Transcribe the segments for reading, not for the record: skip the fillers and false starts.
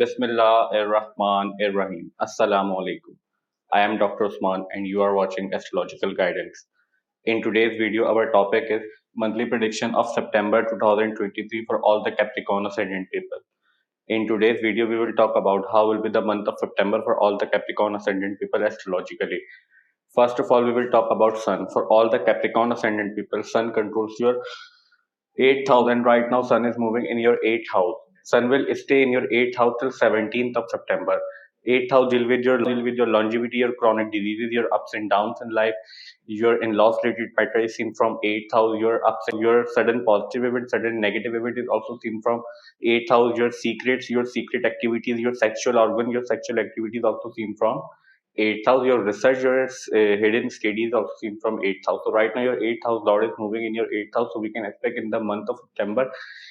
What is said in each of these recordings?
Bismillah ar-Rahman ar-Rahim. Assalamu alaikum. I am Dr. Usman and you are watching Astrological Guidance. In today's video, our topic is monthly prediction of September 2023 for all the Capricorn Ascendant people. In today's video, we will talk about how will be the month of September for all the Capricorn Ascendant people astrologically. First of all, we will talk about Sun. For all the Capricorn Ascendant people, Sun controls your 8th house, and right now Sun is moving in your 8th house. Sun will stay in your 8th house till 17th of September. 8th house deal with your longevity, your chronic diseases, your ups and downs in life. Your in-laws related pattern is seen from 8th house. Your ups and your sudden positive event, sudden negative event is also seen from 8th house. Your secrets, your secret activities, your sexual organ, your sexual activities also seen from 8th house. Your research, your hidden studies also seen from 8th house. So right now your 8th house lord is moving in your 8th house. So we can expect in the month of September,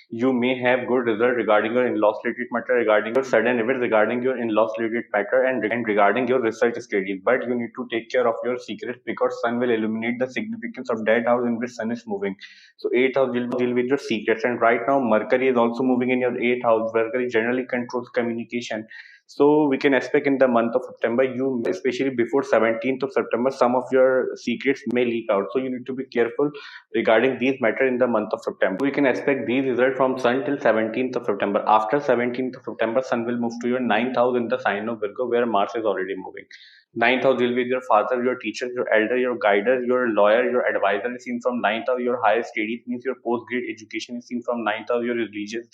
you may have good result regarding your in-laws related matter, regarding your sudden events, regarding your in-laws related matter, and regarding your research studies. But you need to take care of your secrets because Sun will illuminate the significance of that house in which Sun is moving. So 8th house will deal with your secrets. And right now Mercury is also moving in your 8th house. Mercury generally controls communication. So we can expect in the month of September, you especially before 17th of September, some of your secrets may leak out. So you need to be careful regarding these matter in the month of September. We can expect these results from Sun till 17th of September. After 17th of September, Sun will move to your 9th house in the sign of Virgo, where Mars is already moving. 9th house will be your father, your teacher, your elder, your guider, your lawyer, your advisor is seen from 9th house. Your higher studies means your post-grade education is seen from 9th house. Your religious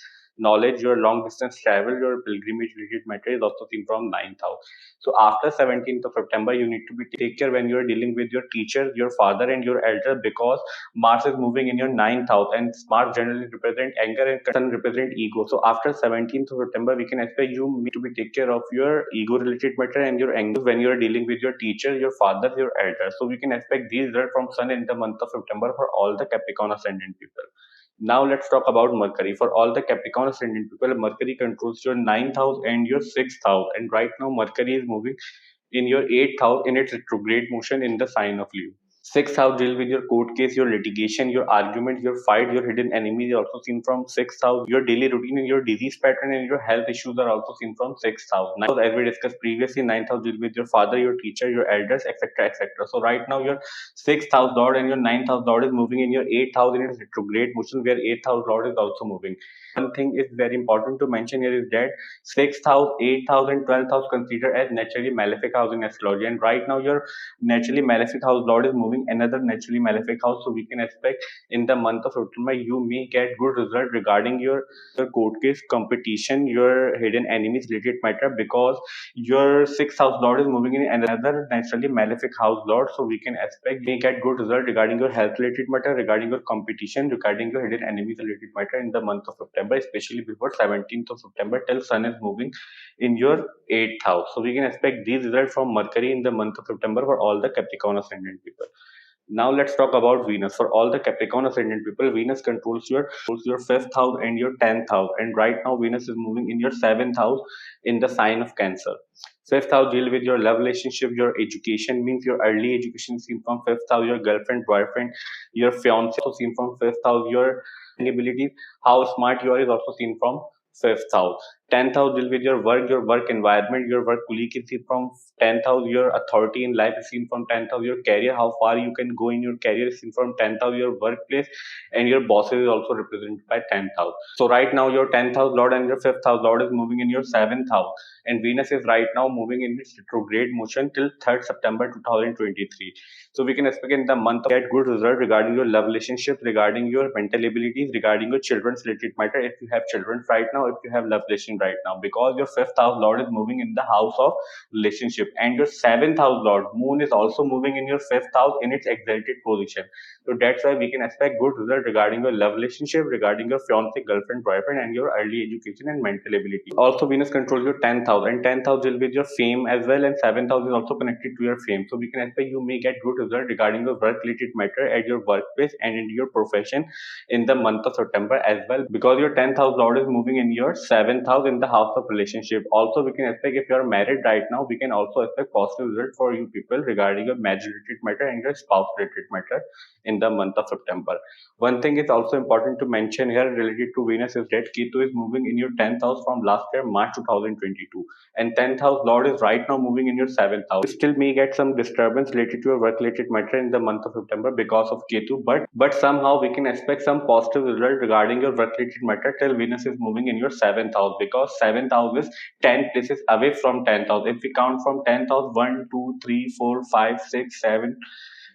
knowledge, your long distance travel, your pilgrimage related matter is also seen from 9th house. So after 17th of September, you need to be take care when you are dealing with your teacher, your father, and your elder, because Mars is moving in your 9th house, and Mars generally represent anger and Sun represent ego. So after 17th of September, we can expect you need to be take care of your ego related matter and your anger when you are dealing with your teacher, your father, your elder. So we can expect these results from Sun in the month of September for all the Capricorn Ascendant people. Now let's talk about Mercury. For all the Capricorn Ascendant people, Mercury controls your 9th house and your 6th house. And right now Mercury is moving in your 8th house in its retrograde motion in the sign of Leo. Sixth house deal with your court case, your litigation, your argument, your fight, your hidden enemies are also seen from sixth house. Your daily routine and your disease pattern and your health issues are also seen from sixth house. Now, as we discussed previously, ninth house deal with your father, your teacher, your elders, etc., etc. So right now, your sixth house lord and your ninth house lord is moving in your eighth house in its retrograde motion, where eighth house lord is also moving. One thing is very important to mention here is that sixth house, eighth house, and 12th house considered as naturally malefic house in astrology. And right now, your naturally malefic house lord is moving another naturally malefic house. So we can expect in the month of September, you may get good result regarding your court case, competition, your hidden enemies related matter, because your sixth house lord is moving in another naturally malefic house lord. So we can expect may get good result regarding your health related matter, regarding your competition, regarding your hidden enemies related matter in the month of September, especially before 17th of September till Sun is moving in your 8th house. So we can expect these results from Mercury in the month of September for all the Capricorn Ascendant people. Now let's talk about Venus. For all the Capricorn Ascendant people, Venus controls your fifth house and your 10th house. And right now Venus is moving in your seventh house in the sign of Cancer. Fifth house deal with your love relationship, your education, means your early education seen from fifth house, your girlfriend, boyfriend, your fiance also seen from fifth house, your abilities, how smart you are is also seen from fifth house. 10th house deal with your work environment, your work colleague is seen from 10th house, your authority in life is seen from 10th house, your career, how far you can go in your career is seen from 10th house, your workplace and your bosses is also represented by 10th house. So right now your 10th house lord and your 5th house lord is moving in your 7th house, and Venus is right now moving in its retrograde motion till 3rd September 2023. So we can expect in the month of get good result regarding your love relationship, regarding your mental abilities, regarding your children's related matter. If you have children right now, if you have love relationship right now, because your 5th house lord is moving in the house of relationship, and your 7th house lord moon is also moving in your 5th house in its exalted position. So that's why we can expect good result regarding your love relationship, regarding your fiance, girlfriend, boyfriend, and your early education and mental ability. Also Venus controls your 10th house, and 10th house will be your fame as well, and 7th house is also connected to your fame. So we can expect you may get good result regarding your work related matter at your workplace and in your profession in the month of September as well, because your 10th house lord is moving in your 7th house in the house of relationship. Also, we can expect if you are married right now, we can also expect positive result for you people regarding your marriage related matter and your spouse related matter in the month of September. One thing is also important to mention here related to Venus is that Ketu is moving in your 10th house from last year, March 2022. And 10th house Lord is right now moving in your 7th house. You still may get some disturbance related to your work related matter in the month of September because of Ketu, but somehow we can expect some positive result regarding your work related matter till Venus is moving in your 7th house, because 7th house is 10 places away from 10th house. If we count from 10th house, 1, 2, 3, 4, 5, 6, 7,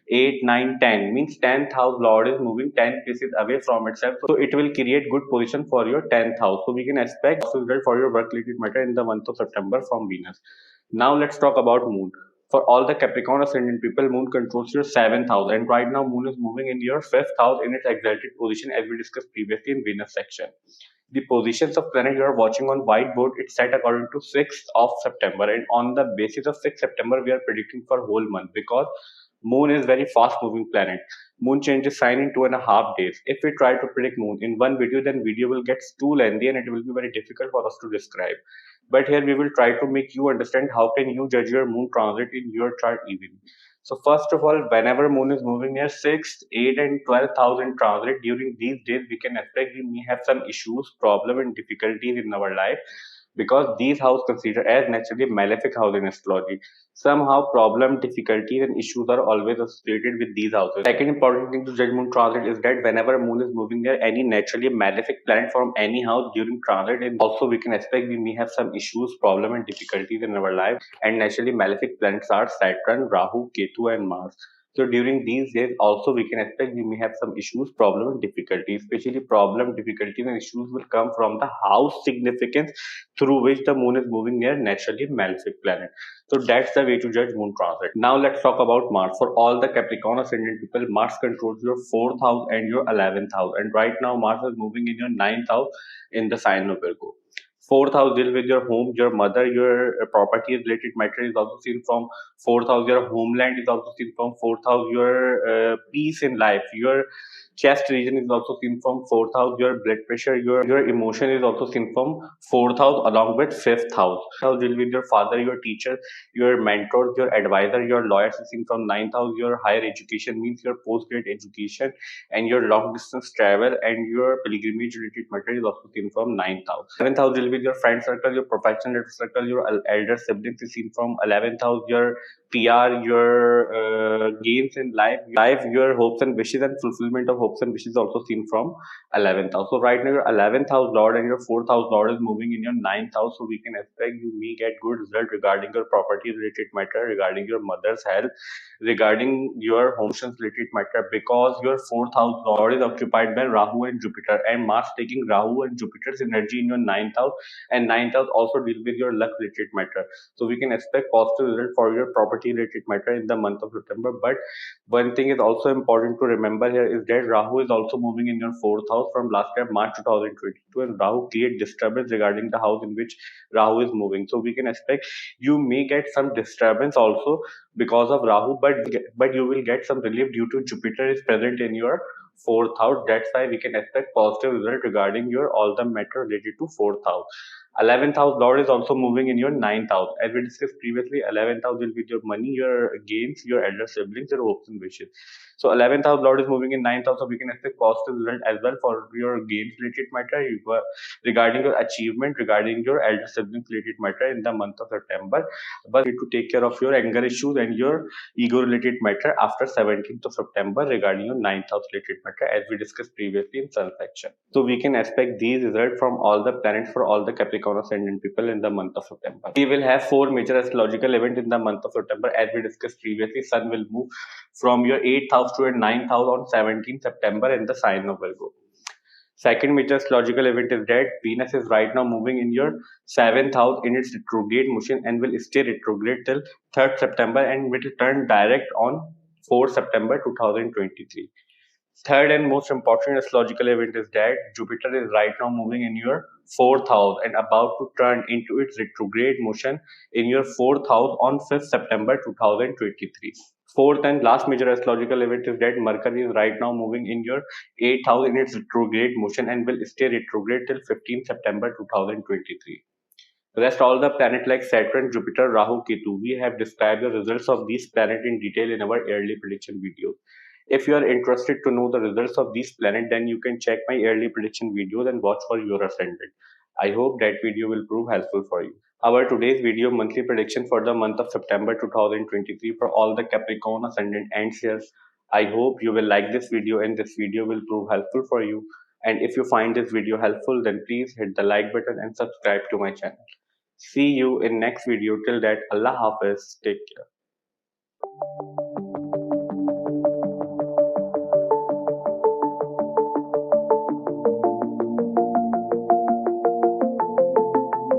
8, 9, 10 means 10th house Lord is moving 10 places away from itself. So it will create good position for your 10th house. So we can expect result for your work related matter in the month of September from Venus. Now let's talk about Moon. For all the Capricorn Ascendant people, Moon controls your 7th house, and right now Moon is moving in your 5th house in its exalted position, as we discussed previously in Venus section. The positions of planet you are watching on whiteboard, it's set according to 6th of September, and on the basis of 6th September we are predicting for whole month, because Moon is very fast moving planet. Moon changes sign in 2.5 days. If we try to predict Moon in one video, then video will get too lengthy and it will be very difficult for us to describe. But here we will try to make you understand how can you judge your Moon transit in your chart easily. So first of all, whenever Moon is moving near 6th, 8th and 12th house in transit, during these days we can expect we may have some issues, problem and difficulties in our life, because these houses considered as naturally malefic house in astrology. Somehow problem, difficulties and issues are always associated with these houses. Second important thing to judge Moon transit is that whenever Moon is moving near any naturally malefic planet from any house during transit, and also we can expect we may have some issues, problem and difficulties in our life. And naturally malefic planets are Saturn, Rahu, Ketu and Mars. So during these days also we can expect we may have some issues, problem and difficulties. Especially problem, difficulties and issues will come from the house significance through which the Moon is moving near naturally malefic planet. So that's the way to judge Moon transit. Now let's talk about Mars. For all the Capricorn Ascendant people, Mars controls your 4th house and your 11th house. And right now Mars is moving in your 9th house in the sign of Virgo. 4th house deal with your home, your mother, your property related matter is also seen from 4th house. Your homeland is also seen from 4th house. Your peace in life, your chest region is also seen from 4th house. Your blood pressure, your emotion is also seen from 4th house along with 5th house. House deal with your father, your teacher, your mentors, your advisor, your lawyers is seen from 9th house. Your higher education means your post-grad education and your long distance travel and your pilgrimage related matter is also seen from 9th house. 11th house deal with your friend circle, your professional circle, your elder siblings is seen from 11th house. Your PR, your gains in life, your hopes and wishes and fulfillment of hopes and wishes also seen from 11th house. So right now your 11th house Lord and your 4th house Lord is moving in your 9th house. So we can expect you may get good result regarding your property related matter, regarding your mother's health, regarding your emotions related matter, because your 4th house Lord is occupied by Rahu and Jupiter, and Mars taking Rahu and Jupiter's energy in your 9th house, and 9th house also deal with your luck related matter. So we can expect positive result for your property related matter in the month of September. But one thing is also important to remember here is that Rahu is also moving in your 4th house from last year March 2022, and Rahu create disturbance regarding the house in which Rahu is moving. So we can expect you may get some disturbance also because of Rahu, but you will get some relief due to Jupiter is present in your 4th house. That's why we can expect positive result regarding your all the matter related to 4th house. 11th house Lord is also moving in your 9th house. As we discussed previously, 11th house will be your money, your gains, your elder siblings, your hopes and wishes. So 11th house Lord is moving in 9th house, so we can expect positive result as well for your gains related matter, regarding your achievement, regarding your elder siblings related matter in the month of September. But you need to take care of your anger issues and your ego related matter after 17th of September regarding your 9th house related matter, as we discussed previously in sun section. So we can expect these results from all the planets for all the Capricorn Ascendant people in the month of September. We will have 4 major astrological events in the month of September, as we discussed previously. Sun will move from your 8th house to your 9th house on 17th September in the sign of Virgo. Second major astrological event is that Venus is right now moving in your 7th house in its retrograde motion and will stay retrograde till 3rd September and will turn direct on 4th September 2023. Third and most important astrological event is that Jupiter is right now moving in your 4th house and about to turn into its retrograde motion in your 4th house on 5th September 2023. Fourth and last major astrological event is that Mercury is right now moving in your 8th house in its retrograde motion and will stay retrograde till 15 September 2023. Rest all the planets like Saturn, Jupiter, Rahu, Ketu. We have described the results of these planets in detail in our early prediction videos. If you are interested to know the results of these planets, then you can check my early prediction videos and watch for your ascendant. I hope that video will prove helpful for you. Our today's video monthly prediction for the month of September 2023 for all the Capricorn Ascendant ends here. I hope you will like this video and this video will prove helpful for you. And if you find this video helpful, then please hit the like button and subscribe to my channel. See you in next video. Till that, Allah Hafiz. Take care.